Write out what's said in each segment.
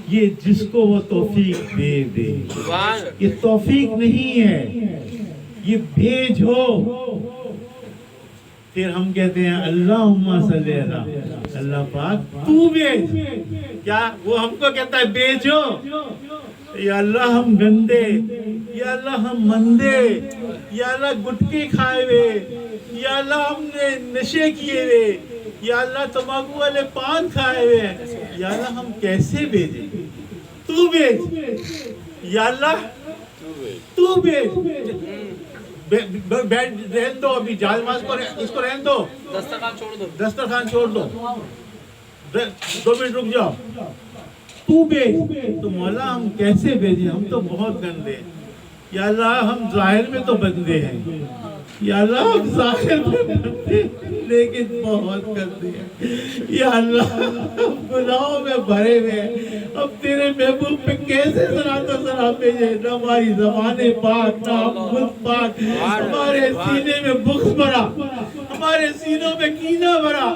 یہ جس کو وہ توفیق دے دے. یہ توفیق نہیں ہے، یہ بھیجو. پھر ہم کہتے ہیں اللہم صلی اللہ، اللہ پاک تو بھیج. کیا وہ ہم کو کہتا ہے بھیجو؟ یا اللہ ہم گندے، یا اللہ ہم مندے، یا اللہ گٹکی کھائے ہوئے، یا اللہ ہم نے نشے کیے ہوئے، یا اللہ تمباکو والے پان کھائے ہوئے، یا اللہ ہم کیسے بھیجیں؟ تو بھیج یا اللہ، تو بھیج. رہن دو ابھی جہاز ماز کو، اس کو رہن دو، دسترخوان چھوڑ دو، 2 منٹ رک جاؤ. تو بھیج. تو مولا ہم کیسے بھیجیں؟ ہم تو بہت گندے. یا اللہ ہم ظاہر میں تو بندے ہیں، یا اللہ ہم ظاہر میں بندے لیکن بہت گندے ہیں. یا اللہ ہم گناہوں میں بھرے ہوئے ہیں، اب تیرے محبوب پہ کیسے صلاۃ و سلام بھیجے؟ نہ ہماری زبانیں پاک، نہ ہم خود پاک، ہمارے سینے میں بغض بھرا، ہمارے سینوں میں کینہ بھرا،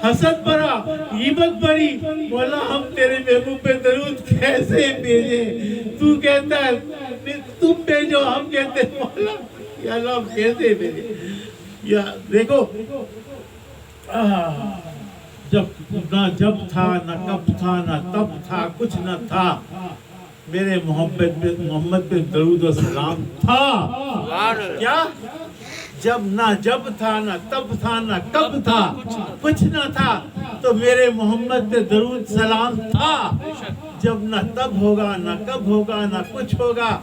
حسد بھرا، غیبت بھری. مولا ہم تیرے محبوب پہ درود کیسے بھیجیں؟ تو کہتا ہے تم بھیجو، ہم کہتے ہیں مولا یا اللہ ہم کیسے بھیجیں؟ یا دیکھو جب نہ جب تھا، نہ کب تھا، نہ تب تھا، کچھ نہ تھا، میرے محمد پہ درود و سلام تھا. کیا؟ جب نہ جب تھا، نہ تب تھا، نہ کب تھا، کچھ نہ تھا، تو میرے محمد پہ درود سلام تھا. جب نہ تب ہوگا، نہ کب ہوگا، نہ کچھ ہوگا،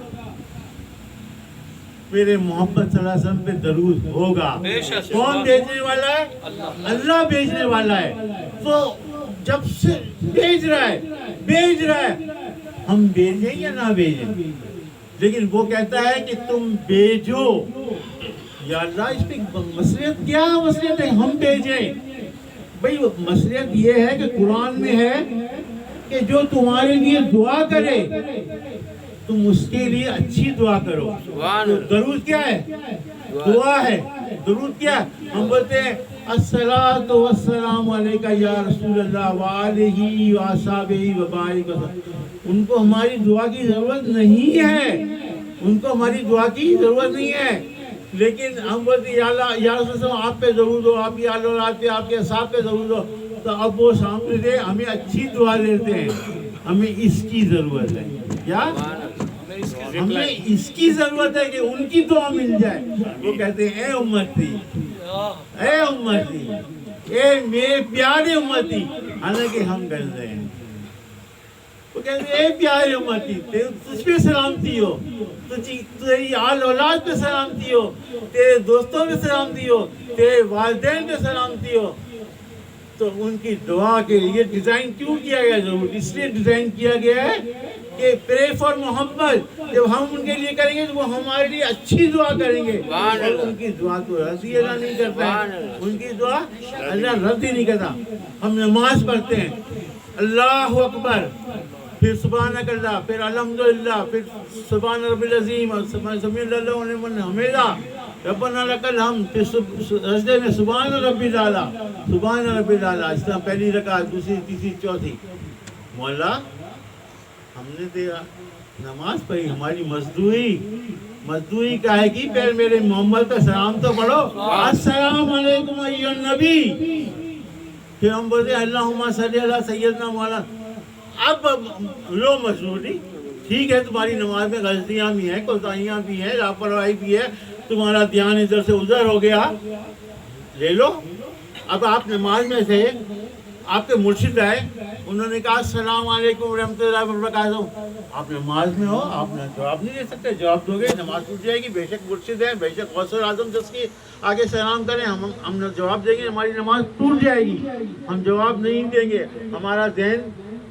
میرے محمد صلی اللہ علیہ وسلم پہ درود ہوگا. کون بھیجنے والا ہے؟ اللہ بھیجنے والا ہے. تو جب سے بھیج رہا ہے، ہم بھیجیں یا نہ بھیجیں؟ لیکن وہ کہتا ہے کہ تم بھیجو. یا اللہ اس پہ مصلحت کیا مصلحت ہے ہم بھیجیں؟ بھئی مصلحت یہ ہے کہ قرآن میں ہے کہ جو تمہارے لیے دعا کرے تم اس کے لیے اچھی دعا کرو. درود کیا ہے؟ دعا ہے. درود کیا ہے؟ ہم بولتے ہیں الصلاۃ والسلام علیکہ یا رسول اللہ وآلہ وصحبہ وبارک وسلم. ان کو ہماری دعا کی ضرورت نہیں ہے، ان کو ہماری دعا کی ضرورت نہیں ہے. لیکن ہم بولتے ہیں یا اللہ یا رسول اللہ آپ پہ ضرور دو، آپ کی آل اولاد پہ، آپ کے اصحاب پہ ضرور دو. تو اب وہ سامنے سے ہمیں اچھی دعا دیتے ہیں. ہمیں اس کی ضرورت ہے. کیا؟ ہمیں اس کی ضرورت ہے کہ ان کی دعا مل جائے. وہ کہتے ہیں اے امتی، اے امتی، اے میرے پیارے امتی، حالانکہ ہم گندے ہیں. وہ کہتے ہیں اے پیارے امتی، تجھ پہ سلامتی ہو، تیری آل اولاد پہ سلامتی ہو، تیرے دوستوں پہ سلامتی ہو، تیرے والدین پہ سلامتی ہو. تو ان کی دعا کے لیے ڈیزائن کیوں کیا گیا؟ ضرور اس لیے ڈیزائن کیا گیا ہے کہ پرے فار محمد. جب ہم ان کے لیے کریں گے تو وہ ہمارے لیے اچھی دعا کریں گے. اور ان کی دعا تو رد ہی اللہ نہیں کرتا ہے، ان کی دعا اللہ رد ہی نہیں کرتا. ہم نماز پڑھتے ہیں، اللہ اکبر، پھر سبحانک اللہ، پھر الحمدللہ، پھر سبحان رب العظیم، سمیع اللہ ولمن حمیدہ، ربنا لک الحمد، پھر سجدے میں سبحان رب الاعلیٰ، سبحان رب الاعلیٰ. اس طرح پہلی رکعت، دوسری، تیسری، چوتھی. مولا ہم نے تیرا نماز پڑھی، ہماری مزدوری کا ہے کہ پہلے میرے محمد پہ سلام تو پڑھو، السلام علیکم ایھا النبی. پھر ہم بولتے ہیں اللہم صلی علی سیدنا مولانا. اب لو مزدوری ٹھیک ہے، تمہاری نماز میں غلطیاں بھی ہیں، کوتاہیاں بھی ہیں، لاپرواہی بھی ہے، تمہارا دھیان ادھر سے ادھر ہو گیا، لے لو. اب آپ نماز میں سے آپ کے مرشد آئے، انہوں نے کہا السلام علیکم ورحمۃ اللہ وبرکاتہ. آپ نماز میں ہو، آپ نے جواب نہیں دے سکتے. جواب دو گے نماز ٹوٹ جائے گی. بے شک مرشد ہے، بے شک غوث اعظم جس کی آگے سلام کریں، ہم جواب دیں گے، ہماری نماز ٹوٹ جائے گی. ہم جواب نہیں دیں گے، ہمارا ذہن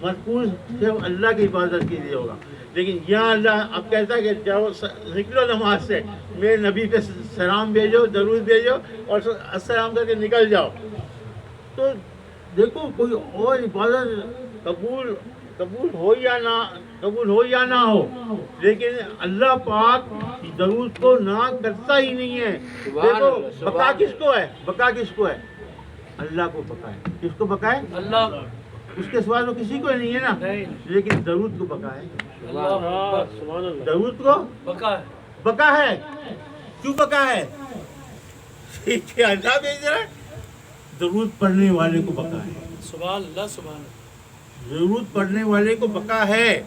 مرکوز صرف اللہ کی عبادت کے لیے ہوگا. لیکن یا اللہ اب کہتا ہے کہ جاؤ نکلو نماز سے، میرے نبی پہ سلام بھیجو، درود بھیجو اور السلام کر کے نکل جاؤ. تو دیکھو کوئی اور عبادت قبول ہو یا نہ ہو، لیکن اللہ پاک درود کو نہ کرتا ہی نہیں ہے. دیکھو بقا کس کو ہے؟ اللہ کو بقا ہے. کس کو بقا ہے؟ اس کے سوا تو کسی کو نہیں ہے نا، لیکن درود کو بقا ہے، درود کو بقا ہے. کیوں بقا ہے؟ کہ اللہ بھیج رہا ہے، درود پڑھنے والے کو بقا ہے. سبحان اللہ سبحان اللہ. درود پڑھنے والے کو بقا ہے.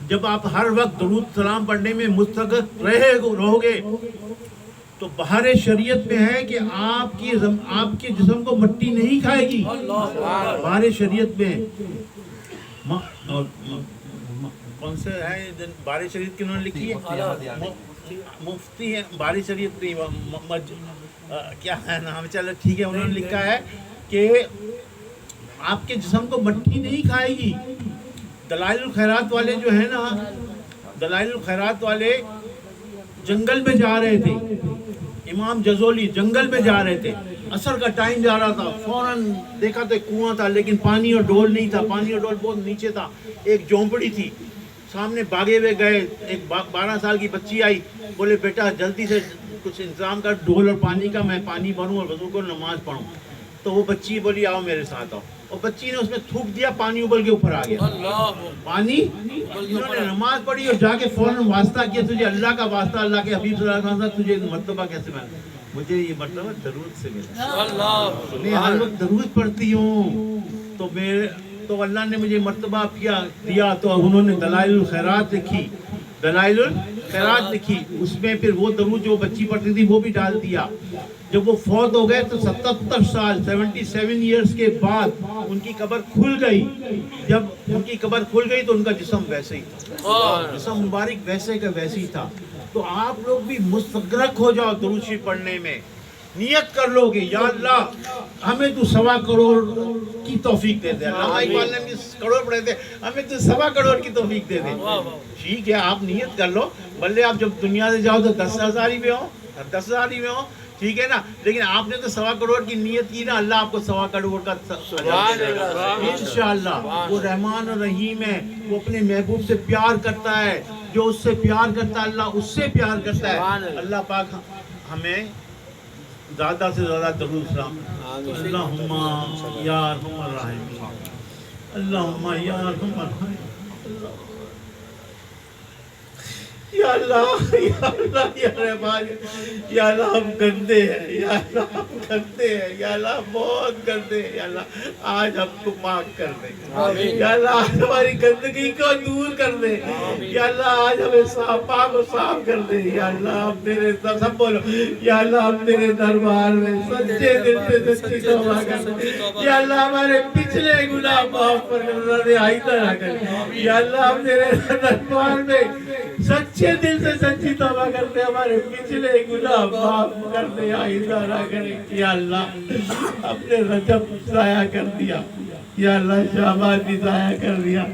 جب آپ ہر وقت درود سلام پڑھنے میں مستغرق رہو گے تو بہار شریعت میں ہے کہ آپ کے جسم کو مٹی نہیں کھائے گی. بہار شریعت میں کون سے ہے بہار شریعت کنہوں نے لکھی ہے؟ مفتی ہے بہار شریعت نہیں، کیا ہے نام، چلو ٹھیک ہے، انہوں نے لکھا ہے کہ آپ کے جسم کو مٹی نہیں کھائے گی. دلائل الخیرات والے جو ہیں نا، دلائل الخیرات والے جنگل میں جا رہے تھے، امام جزولی جنگل میں جا رہے تھے، عصر کا ٹائم جا رہا تھا، فوراً دیکھا تو کنواں تھا لیکن پانی اور ڈول نہیں تھا، پانی اور ڈول بہت نیچے تھا. ایک جھونپڑی تھی، سامنے بھاگے ہوئے گئے. ایک 12 سال کی بچی آئی، بولے بیٹا جلدی سے کچھ انتظام کر ڈھول اور پانی کا، میں پانی بھروں اور وضو کو نماز پڑھوں. تو وہ بچی بولی آؤ میرے ساتھ آؤ، اور بچی نے اس میں تھوک دیا، پانی ابل کے اوپر آ گیا. پانی انہوں نے نماز پڑھی اور جا کے فوراً واسطہ کیا، تجھے اللہ کا واسطہ، اللہ کے حبیب صلی اللہ علیہ وسلم، تجھے مرتبہ کیسے ملا؟ مجھے یہ مرتبہ درود سے ملا. میں ہر وقت درود پڑھتی ہوں تو اللہ نے مجھے مرتبہ دیا. تو انہوں نے دلائل الخیرات لکھی، دلائل الخیرات لکھی، اس میں پھر وہ درود جو بچی پڑھتی تھی وہ بھی ڈال دیا. جب وہ فوت ہو گئے تو 77 سال 77 ایئرز کے بعد ان کی قبر کھل گئی. جب ان کی قبر کھل گئی تو ان کا جسم ویسے ہی تھا، جسم مبارک ویسے کا ویسے ہی تھا. تو آپ لوگ بھی مستغرق ہو جاؤ درود شریف پڑھنے میں. نیت کر لو گے یا اللہ ہمیں تو 1.25 کروڑ کی توفیق دے دے. علامہ اقبال نے بھی کروڑ پڑھے تھے، ہمیں تو 1.25 کروڑ کی توفیق دے دے. ٹھیک ہے، آپ نیت کر لو، بلے آپ جب دنیا سے جاؤ تو 10,000 ہی میں ہو، 10,000 ہی میں ہو، ٹھیک ہے نا. لیکن آپ نے تو 1.25 کروڑ کی نیت کی نا، اللہ آپ کو 1.25 کروڑ کا انشاءاللہ. وہ رحمان اور رحیم ہے، وہ اپنے محبوب سے پیار کرتا ہے، جو اس سے پیار کرتا ہے اللہ اس سے پیار کرتا ہے. اللہ پاک ہمیں زیادہ سے زیادہ درود سلام. اللہم یا ارحم الراحمین، اللہم یا ارحم الراحمین، یا اللہ یا اللہ یا رحمان، یا اللہ ہم گندے ہیں، یا اللہ ہم گندے ہیں، یا اللہ بہت گندے ہیں. یا اللہ آج ہم کو پاک کر دے، یا اللہ آج ہماری گندگی کو دور کر دے. یا اللہ آج ہمیں پاک و صاف کر دے. یا اللہ ہم تیرے سب بولو، یا اللہ ہم تیرے دربار میں سچے دل سے سچی توبہ کر دے. یا اللہ ہمارے پچھلے گناہ معاف کر دے، آئندہ نہ کر. یا اللہ ہم تیرے دربار میں سچے دل سے سچی توبہ کرتے، ہمارے پچھلے گناہ معاف کر دے، آئندہ نہ کریں. یا اللہ اپنے رجب ضائع کر دیا، یا اللہ شعبان بھی ضائع کر دیا.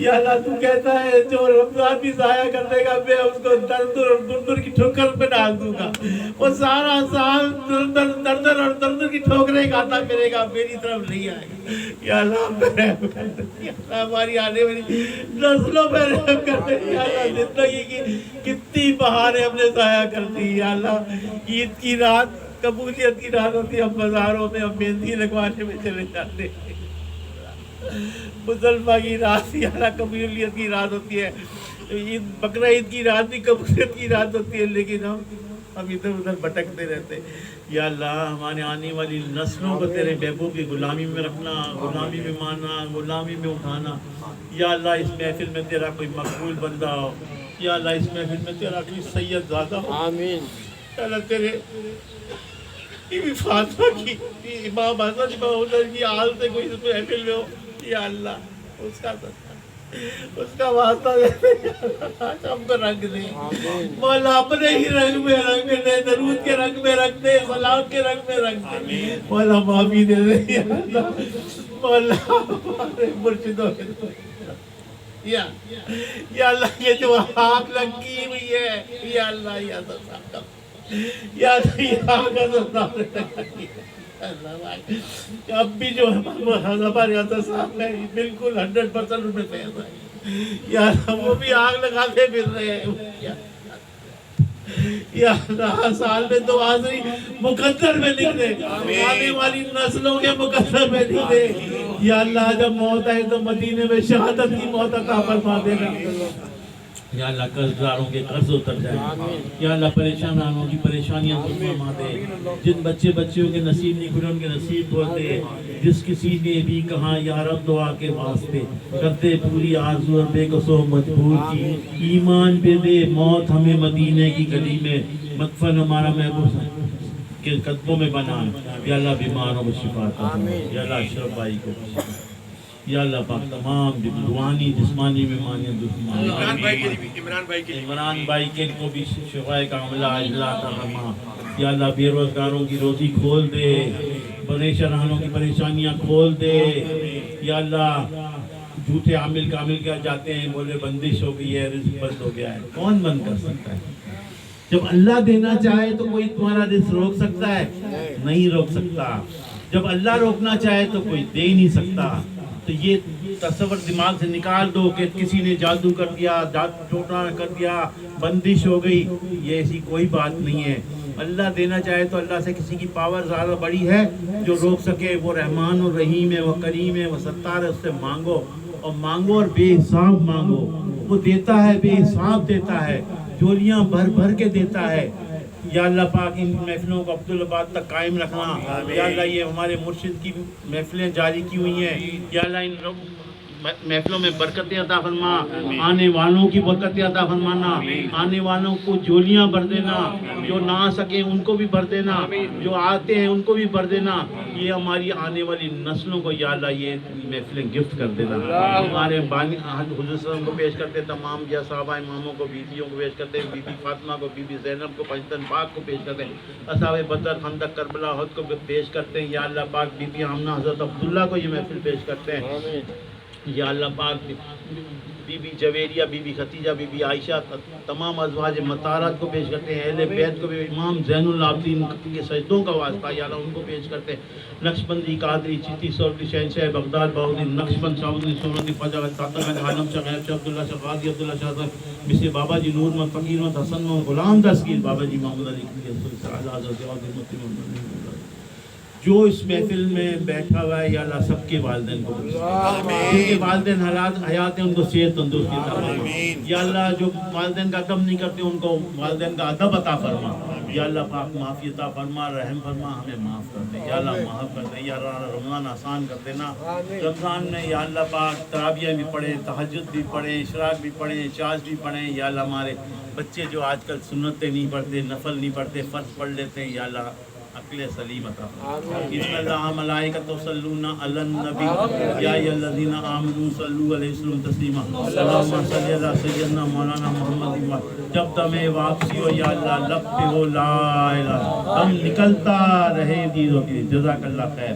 یا اللہ تو کہتا ہے جو رمضان بھی ضائع کر دے گا میں اس کو در کی ٹھوکر پہ ڈال دوں گا. وہ سارا سال در کی ٹھوکریں کھاتا پھرے گا، میری طرف نہیں آئے گا. یا اللہ رحم کر دے، یا اللہ ہماری آنے والی نسلوں پہ رحم کر دے. یا اللہ زندگی کی کتنی بہاریں ہم نے ضائع کر دی. یا اللہ عید کی رات قبولیت کی رات ہوتی ہے، ہم بازاروں میں ہم مہندی لگوانے میں چلے جاتے ہیں. مسلمہ کی رات یا اللہ قبولیت کی رات ہوتی ہے، عید بقرہ عید کی رات بھی قبولیت کی رات ہوتی ہے، لیکن ہم ادھر ادھر بھٹکتے رہتے. یا اللہ ہمارے آنے والی نسلوں کو تیرے محبوب کی غلامی میں رکھنا، غلامی میں ماننا، غلامی میں اٹھانا. یا اللہ اس محفل میں تیرا کوئی مقبول بندہ ہو، یا اللہ اس محفل میں تیرا کوئی سید زادہ ہو. آمین. یا اللہ تیرے فاطمہ کی امام حسن امام حسین کی آل سے کوئی اس محفل میں ہو، یا اللہ اس کا واسطہ دے، ہم کو رنگ دے مولا، اپنے ہی رنگ میں رنگ دے، درود کے رنگ میں رنگ دے، سلام کے رنگ میں رنگ دے. مولا معافی دے دے. یا اللہ مولا ہمارے مرشدوں کے یا اللہ یہ جو آگ لگی ہوئی ہے، یا اللہ یا اللہ یا اب بھی جو ہمارے صاحب ہے بالکل 100% ان میں تیز ہے. یا وہ بھی آگ لگاتے پھر رہے ہیں. یا اللہ سال میں تو آخری مقدر میں لکھ دے، آنے والی نسلوں کے مقدر میں لکھ دے۔ یا اللہ جب موت آئے تو مدینے میں شہادت کی موت عطا فرما دینا۔ یا اللہ قرض داروں کے قرض اتر جائے، یا اللہ پریشانوں کی پریشانیاں دور فرما دے، جن بچیوں کے نصیب نہیں کھلے ان کے نصیب کھول دے، جس کسی نے بھی کہا یا رب دعا کے واسطے کرتے پوری آرزو اور بے قصو مجبور کی، ایمان پہ دے موت ہمیں مدینے کی گلی میں مدفن ہمارا محبوب کے قدموں میں بنا۔ یا اللہ بیماروں کو شفا عطا فرما، یا اللہ اشرف بھائی کو یا اللہ پاک تمام روحانی جسمانی بیماریاں عمران بھائی کے کو بھی شفائے کاملہ عطا فرما۔ یا اللہ بے روزگاروں کی روزی کھول دے، پریشانوں کی پریشانیاں کھول دے۔ یا اللہ جھوٹے عامل کامل کیا جاتے ہیں، بولے بندش ہو گئی ہے، رزق بند ہو گیا ہے، کون بند کر سکتا ہے؟ جب اللہ دینا چاہے تو کوئی تمہارا رزق روک سکتا ہے؟ نہیں روک سکتا۔ جب اللہ روکنا چاہے تو کوئی دے ہی نہیں سکتا۔ تو یہ تصور دماغ سے نکال دو کہ کسی نے جادو کر دیا، ٹوٹا کر دیا، بندش ہو گئی، یہ ایسی کوئی بات نہیں ہے۔ اللہ دینا چاہے تو اللہ سے کسی کی پاور زیادہ بڑی ہے جو روک سکے؟ وہ رحمان و رحیم ہے، وہ کریم ہے، وہ ستار ہے، اس سے مانگو اور بے حساب مانگو۔ وہ دیتا ہے، بے حساب دیتا ہے، جولیاں بھر بھر کے دیتا ہے۔ یا اللہ پاک ان محفلوں کو عبدالآباد تک قائم رکھنا۔ یا اللہ یہ ہمارے مرشد کی محفلیں جاری کی ہوئی ہیں، یا اللہ ان محفلوں میں برکتیں عطا فرما، آنے والوں کی برکتیں عطا فرمانا، آنے والوں کو جولیاں بھر دینا، جو نہ آ سکیں ان کو بھی بھر دینا، جو آتے ہیں ان کو بھی بھر دینا۔ یہ ہماری آنے والی نسلوں کو یا اللہ یہ محفلیں گفٹ کر دینا۔ ہمارے بانی حضور صلی اللہ علیہ وسلم کو پیش کرتے، تمام یا صحابہ اماموں کو، بیویوں کو پیش کرتے، بی بی فاطمہ کو، بی بی زینب کو، پنجتن پاک کو پیش کرتے، اصحاب بدر، خندق، کربلا، احد کو پیش کرتے ہیں۔ یا اللہ پاک بی بی آمنہ، حضرت عبداللہ کو یہ محفل پیش کرتے ہیں۔ یا اللہ پاک بی بی جویریہ، بی بی ختیجہ، بی بی عائشہ، تمام ازواج مطہرات کو پیش کرتے ہیں، اہل بیت کو بھی، امام زین العابدین کے سجدوں کا واسطہ یا اللہ ان کو پیش کرتے ہیں۔ نقشبندی، قادری، چشتی، سورلی، شہنشاہ بغداد، بہاؤالدین نقشبند، شاہبالدین سہروردی، خواجہ طاطا گنج، عالم شاہ، غیب شاہ، عبداللہ شاہ غازی، عبداللہ شاہ صاحب، مصر بابا جی، نور محمد، فقیر محمد، حسن محمد، غلام دستگیر، بابا جی محمد علی جو اس محفل میں بیٹھا ہوا ہے، یا اللہ سب کے والدین کو جن کے والدین حیات ہیں ان کو صحت تندرستی عطا فرما۔ یا اللہ جو والدین کا ادب نہیں کرتے ان کو والدین کا ادب عطا فرما۔ یا اللہ پاک معافی عطا فرما، رحم فرما، ہمیں معاف کر دے، یا اللہ معاف کر دے، یا اللہ رمضان آسان کر دینا۔ رمضان میں یا اللہ پاک تراویح بھی پڑھیں، تہجد بھی پڑھیں، اشراق بھی پڑھیں، چاش بھی پڑھیں۔ یا اللہ ہمارے بچے جو آج کل سنتیں نہیں پڑھتے، نفل نہیں پڑھتے، فرض پڑھ لیتے ہیں، یا اللہ عقل سلیم عطا فرما۔ بسم اللہ ملائکۃ یصلون علی النبی یا ایھا الذین آمنوا صلوا علیہ وسلم تسلیما اللہم صلی علی سیدنا مولانا محمد۔ جب دم واپسی ہو یا اللہ لب پہ ہو لا الہ، ہم نکلتا رہے دیدوں کے لیے۔ جزاک اللہ خیر۔